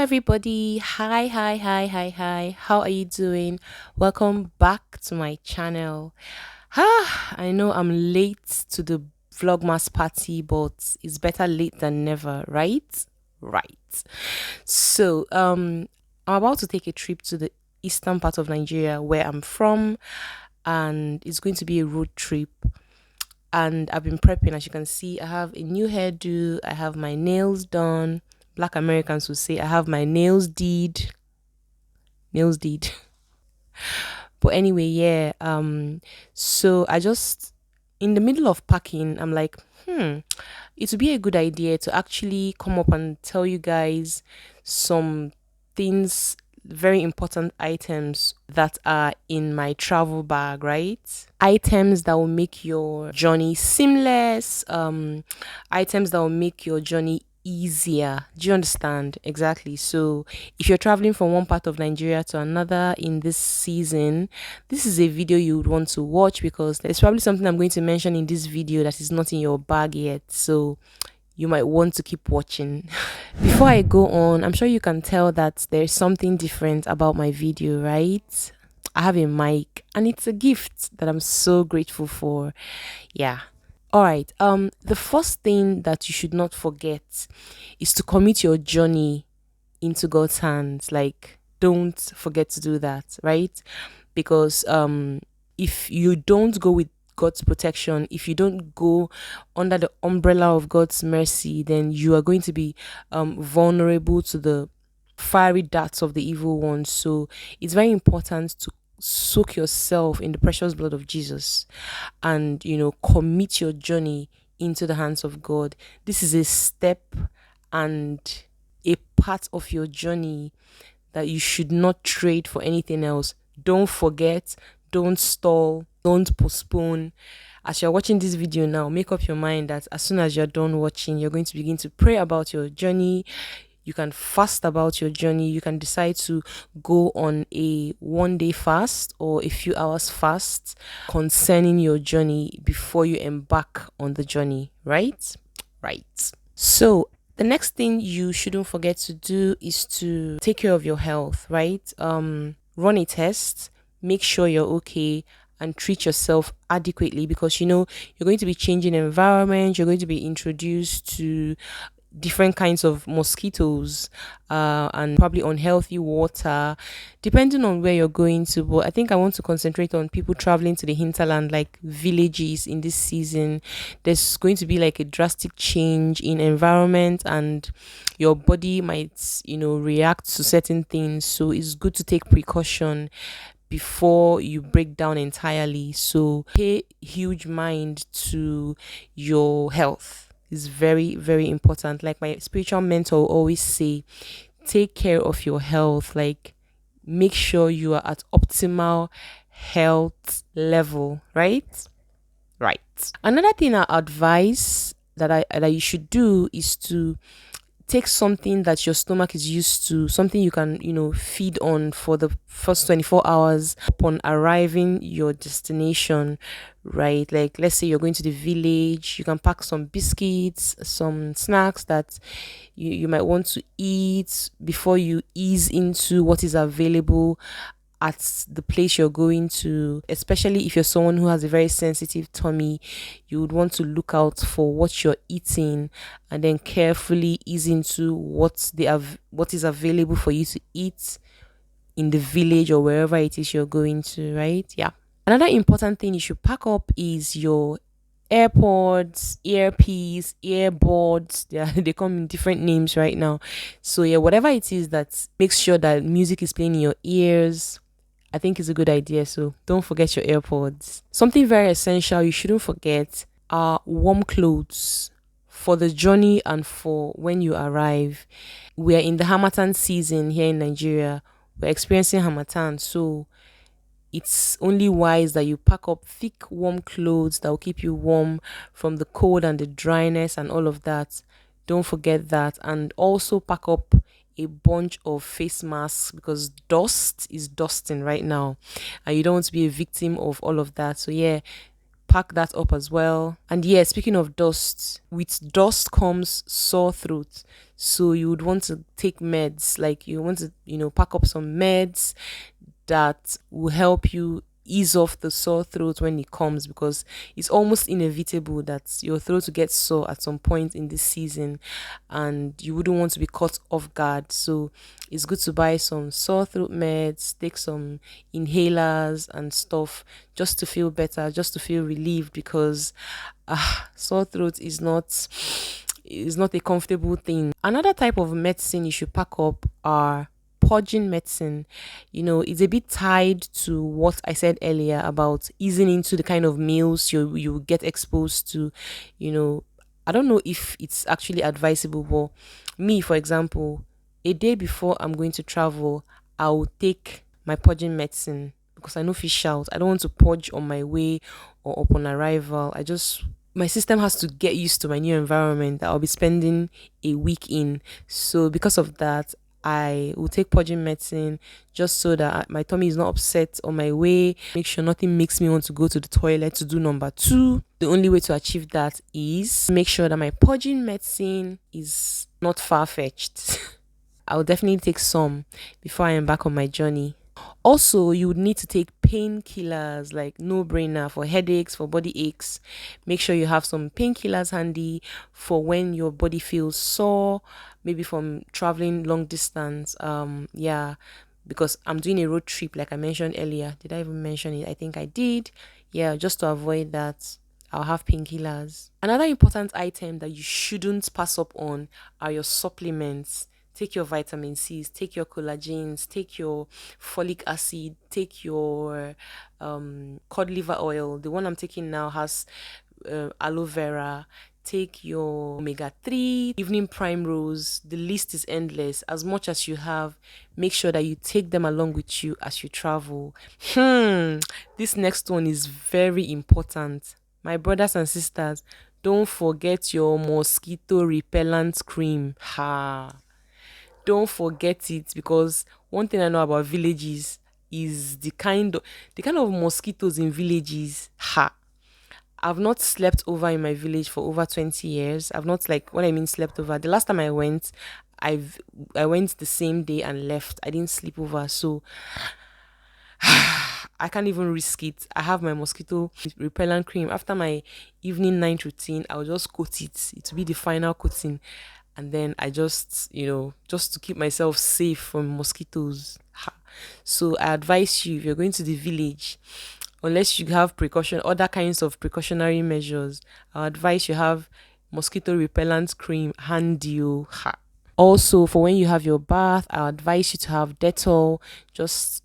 everybody. Hi. How are you doing? Welcome back to my channel. I know I'm late to the Vlogmas party, but it's better late than never, right? Right. I'm about to take a trip to the eastern part of Nigeria where I'm from, and it's going to be a road trip. And I've been prepping. As you can see, I have a new hairdo, I have my nails done. Black Americans will say I have my nails did. But anyway, yeah. So I just, in the middle of packing, I'm like, it would be a good idea to actually come up and tell you guys some things, very important items that are in my travel bag, right? Items that will make your journey seamless, items that will make your journey easier. Do you understand? Exactly. So, if you're traveling from one part of Nigeria to another in this season, this is a video you would want to watch because there's probably something I'm going to mention in this video that is not in your bag yet. So, you might want to keep watching. Before I go on, I'm sure you can tell that there's something different about my video, right? I have a mic and it's a gift that I'm so grateful for. Yeah. All right. The first thing that you should not forget is to commit your journey into God's hands. Like, don't forget to do that, right? Because if you don't go with God's protection, if you don't go under the umbrella of God's mercy, then you are going to be vulnerable to the fiery darts of the evil one. So it's very important to soak yourself in the precious blood of Jesus and, commit your journey into the hands of God. This is a step and a part of your journey that you should not trade for anything else. Don't forget, don't stall, don't postpone. As you're watching this video now, make up your mind that as soon as you're done watching, you're going to begin to pray about your journey. You can fast about your journey. You can decide to go on a 1 day fast or a few hours fast concerning your journey before you embark on the journey, right? Right. So, the next thing you shouldn't forget to do is to take care of your health, right? Run a test, make sure you're okay, and treat yourself adequately because you're going to be changing environment, you're going to be introduced to different kinds of mosquitoes and probably unhealthy water depending on where you're going to. But I think I want to concentrate on people traveling to the hinterland, like villages in this season. There's going to be like a drastic change in environment and your body might react to certain things, so it's good to take precaution before you break down entirely. So pay huge mind to your health. Is very, very important. Like my spiritual mentor will always say, take care of your health. Like, make sure you are at optimal health level, right? Right. Another thing I advise that you should do is to take something that your stomach is used to, something you can, feed on for the first 24 hours upon arriving your destination, right? Like, let's say you're going to the village, you can pack some biscuits, some snacks that you might want to eat before you ease into what is available at the place you're going to. Especially if you're someone who has a very sensitive tummy, you would want to look out for what you're eating and then carefully ease into what is available for you to eat in the village or wherever it is you're going to, right? Yeah. Another important thing you should pack up is your AirPods, earpiece, earbuds. They come in different names right now. So yeah, whatever it is that makes sure that music is playing in your ears, I think is a good idea. So don't forget your AirPods. Something very essential you shouldn't forget are warm clothes for the journey and for when you arrive. We are in the Hamatan season here in Nigeria. We're experiencing Hamatan, so it's only wise that you pack up thick, warm clothes that will keep you warm from the cold and the dryness and all of that. Don't forget that. And also pack up a bunch of face masks because dust is dusting right now and you don't want to be a victim of all of that. So, yeah, pack that up as well. And yeah, speaking of dust, with dust comes sore throat. So you would want to take meds, like you want to, pack up some meds that will help you ease off the sore throat when it comes, because it's almost inevitable that your throat will get sore at some point in this season and you wouldn't want to be caught off guard. So it's good to buy some sore throat meds, take some inhalers and stuff, just to feel better, just to feel relieved, because sore throat is not a comfortable thing. Another type of medicine you should pack up are purging medicine. It's a bit tied to what I said earlier about easing into the kind of meals you get exposed to. You know, I don't know if it's actually advisable, but me, for example, a day before I'm going to travel, I will take my purging medicine because I know fish out. I don't want to purge on my way or upon arrival. My system has to get used to my new environment that I'll be spending a week in. So because of that, I will take purging medicine just so that my tummy is not upset on my way. Make sure nothing makes me want to go to the toilet to do number two. The only way to achieve that is make sure that my purging medicine is not far-fetched. I'll definitely take some before I embark on my journey. Also, you would need to take painkillers, like no brainer, for headaches, for body aches. Make sure you have some painkillers handy for when your body feels sore, maybe from traveling long distance. Yeah, because I'm doing a road trip, like I mentioned earlier. Did I even mention it? I think I did. Yeah, just to avoid that, I'll have painkillers. Another important item that you shouldn't pass up on are your supplements. Take your vitamin C's, take your collagens, take your folic acid, take your cod liver oil. The one I'm taking now has aloe vera. Take your omega 3, evening primrose. The list is endless. As much as you have, make sure that you take them along with you as you travel. This next one is very important. My brothers and sisters, don't forget your mosquito repellent cream. Don't forget it, because one thing I know about villages is the kind of mosquitoes in villages. I've not slept over in my village for over 20 years. I've not, like, when I mean slept over, the last time I went, I went the same day and left. I didn't sleep over. So I can't even risk it. I have my mosquito repellent cream. After my evening night routine, I'll just coat it. It will be the final coating. And then I just to keep myself safe from mosquitoes. So I advise you, if you're going to the village, unless you have other kinds of precautionary measures, I advise you have mosquito repellent cream handy. Also, for when you have your bath, I advise you to have Dettol. Just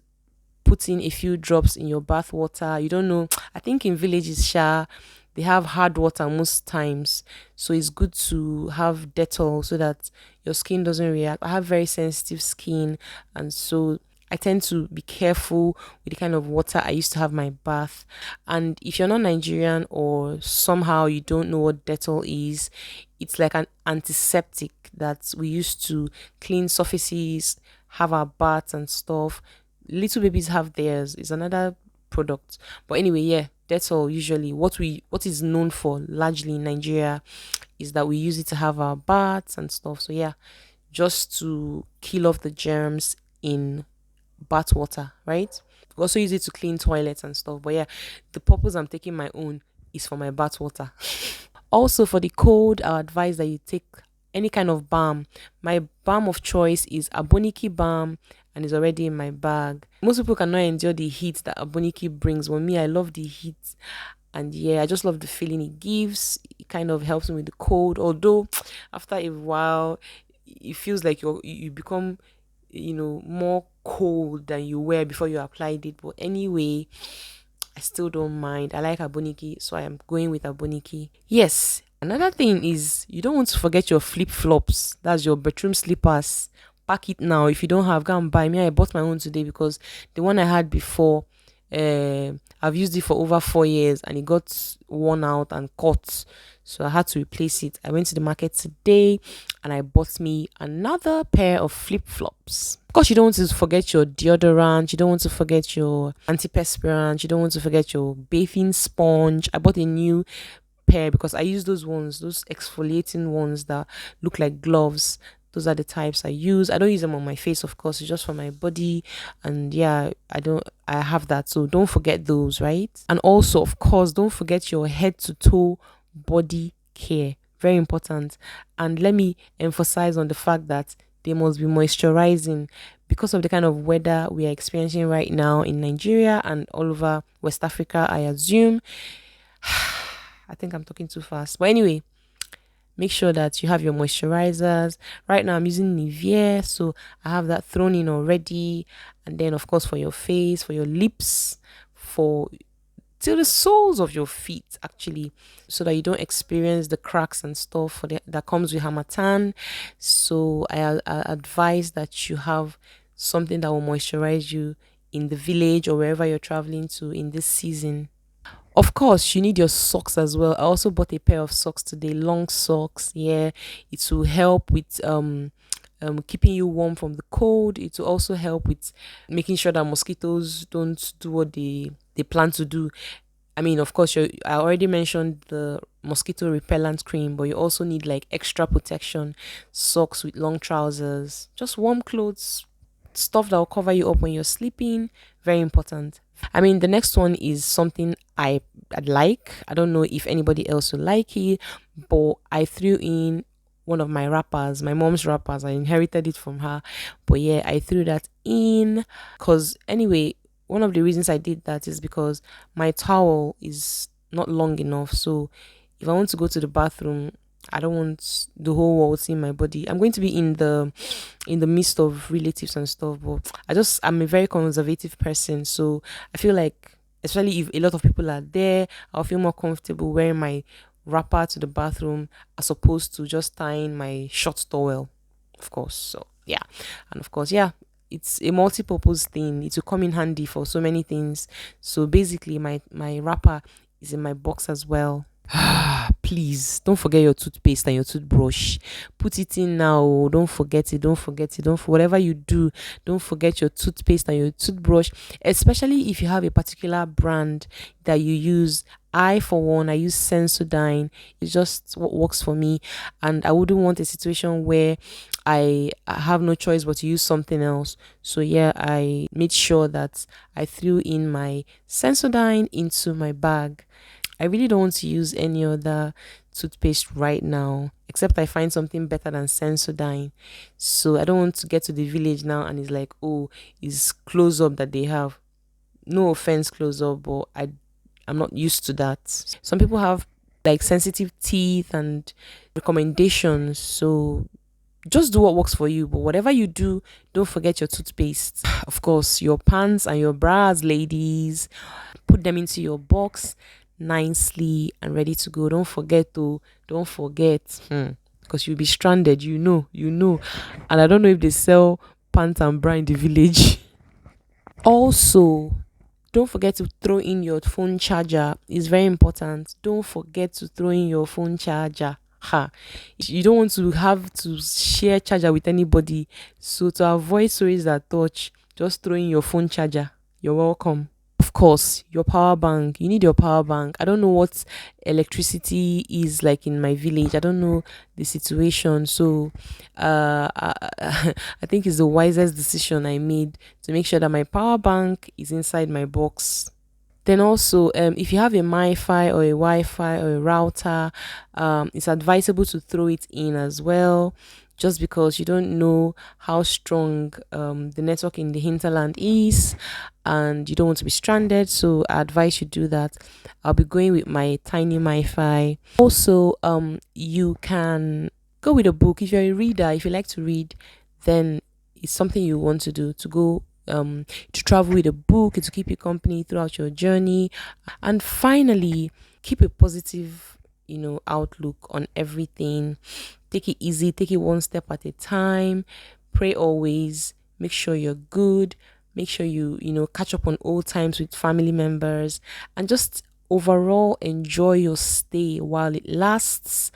put in a few drops in your bath water. You don't know. I think in villages, they have hard water most times. So it's good to have Dettol so that your skin doesn't react. I have very sensitive skin, and so I tend to be careful with the kind of water I used to have my bath. And if you're not Nigerian or somehow you don't know what Dettol is, it's like an antiseptic that we used to clean surfaces, have our baths and stuff. Little babies have theirs. It's another product. But anyway, yeah, Dettol usually what is known for largely in Nigeria is that we use it to have our baths and stuff. So yeah, just to kill off the germs in bath water, right? We also use it to clean toilets and stuff. But yeah, the purpose I'm taking my own is for my bath water. Also, for the cold, I advise that you take any kind of balm. My balm of choice is Aboniki balm and is already in my bag. Most people cannot endure the heat that Aboniki brings. For me, I love the heat. And yeah, I just love the feeling it gives. It kind of helps me with the cold. Although after a while, it feels like you become, more cold than you were before you applied it. But anyway, I still don't mind. I like Aboniki, so I am going with Aboniki. Yes, another thing is you don't want to forget your flip flops. That's your bedroom slippers. Pack it now. If you don't have, go and buy me. I bought my own today because the one I had before, I've used it for over 4 years and it got worn out and cut. So I had to replace it. I went to the market today and I bought me another pair of flip flops. Of course, you don't want to forget your deodorant, you don't want to forget your antiperspirant, you don't want to forget your bathing sponge. I bought a new pair because I use those ones, those exfoliating ones that look like gloves. Those are the types I use. I don't use them on my face, of course, it's just for my body. And yeah, I have that. So don't forget those, right? And also, of course, don't forget your head to toe body care. Very important. And let me emphasize on the fact that they must be moisturizing because of the kind of weather we are experiencing right now in Nigeria and all over West Africa, I assume. I think I'm talking too fast. But anyway, make sure that you have your moisturizers. Right now, I'm using Nivea, so I have that thrown in already. And then, of course, for your face, for your lips, for till the soles of your feet, actually, so that you don't experience the cracks and stuff that comes with Hamatan. So I advise that you have something that will moisturize you in the village or wherever you're traveling to in this season. Of course, you need your socks as well. I also bought a pair of socks today, long socks. Yeah, it will help with keeping you warm from the cold. It will also help with making sure that mosquitoes don't do what they plan to do. I mean, of course, I already mentioned the mosquito repellent cream, but you also need like extra protection, socks with long trousers, just warm clothes, stuff that will cover you up when you're sleeping. Very important. I mean, the next one is something I'd like. I don't know if anybody else will like it, but I threw in one of my wrappers, my mom's wrappers. I inherited it from her. But yeah, I threw that in because anyway, one of the reasons I did that is because my towel is not long enough. So if I want to go to the bathroom, I don't want the whole world seeing my body. I'm going to be in the midst of relatives and stuff, but I'm a very conservative person, so I feel like especially if a lot of people are there, I'll feel more comfortable wearing my wrapper to the bathroom as opposed to just tying my short towel, of course. So yeah, and of course, yeah, it's a multi-purpose thing. It will come in handy for so many things. So basically, my wrapper is in my box as well. Please don't forget your toothpaste and your toothbrush. Put it in now. Don't forget it. Don't forget it. Whatever you do, don't forget your toothpaste and your toothbrush, especially if you have a particular brand that you use. I, for one, I use Sensodyne. It's just what works for me, and I wouldn't want a situation where I have no choice but to use something else. So yeah, I made sure that I threw in my Sensodyne into my bag. I really don't want to use any other toothpaste right now, except I find something better than Sensodyne. So I don't want to get to the village now and it's like, oh, it's close up that they have. No offense, close up, but I'm not used to that. Some people have like sensitive teeth and recommendations. So just do what works for you. But whatever you do, don't forget your toothpaste. Of course, your pants and your bras, ladies. Put them into your box nicely and ready to go. Don't forget, because you'll be stranded. You know. And I don't know if they sell pants and bra in the village. Also, don't forget to throw in your phone charger. It's very important. Don't forget to throw in your phone charger. Ha. You don't want to have to share charger with anybody. So to avoid stories that touch, just throw in your phone charger. You're welcome. Of course, your power bank. You need your power bank. I don't know what electricity is like in my village. I don't know the situation. So I think it's the wisest decision I made to make sure that my power bank is inside my box. Then also, if you have a MiFi or a Wi-Fi or a router, it's advisable to throw it in as well, just because you don't know how strong the network in the hinterland is, and you don't want to be stranded. So I advise you do that. I'll be going with my tiny MiFi. Also, you can go with a book if you're a reader. If you like to read, then it's something you want to do, to go to travel with a book, to keep you company throughout your journey. And finally, keep a positive, outlook on everything. Take it easy, take it one step at a time. Pray always. Make sure you're good. Make sure you catch up on old times with family members, and just overall enjoy your stay while it lasts.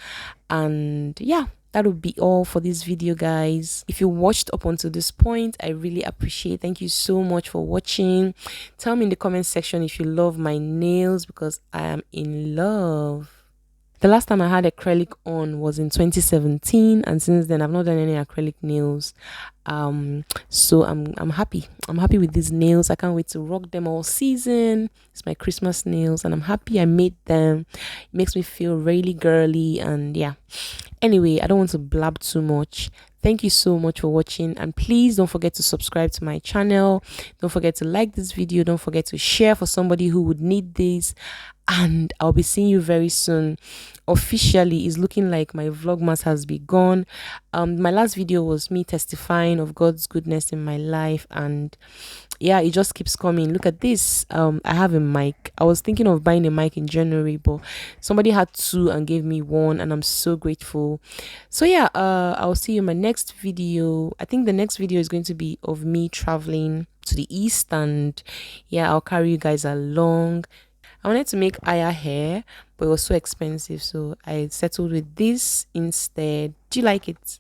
And yeah, that would be all for this video, guys. If you watched up until this point, I really appreciate. Thank you so much for watching. Tell me in the comment section if you love my nails, because I am in love. The last time I had acrylic on was in 2017, and since then I've not done any acrylic nails. So I'm happy. I'm happy with these nails. I can't wait to rock them all season. It's my Christmas nails, and I'm happy I made them. It makes me feel really girly, and yeah. Anyway, I don't want to blab too much. Thank you so much for watching, and please don't forget to subscribe to my channel. Don't forget to like this video. Don't forget to share for somebody who would need this, and I'll be seeing you very soon. Officially, it's looking like my vlogmas has begun. My last video was me testifying of God's goodness in my life, and yeah, it just keeps coming. Look at this. I have a mic. I was thinking of buying a mic in January, but somebody had two and gave me one, and I'm so grateful. So yeah, I'll see you in my next video. I think the next video is going to be of me traveling to the east, and yeah, I'll carry you guys along. I wanted to make Aya hair, but it was so expensive, so I settled with this instead. Do you like it?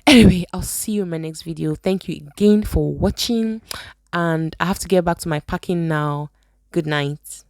Anyway, I'll see you in my next video. Thank you again for watching, and I have to get back to my packing now. Good night.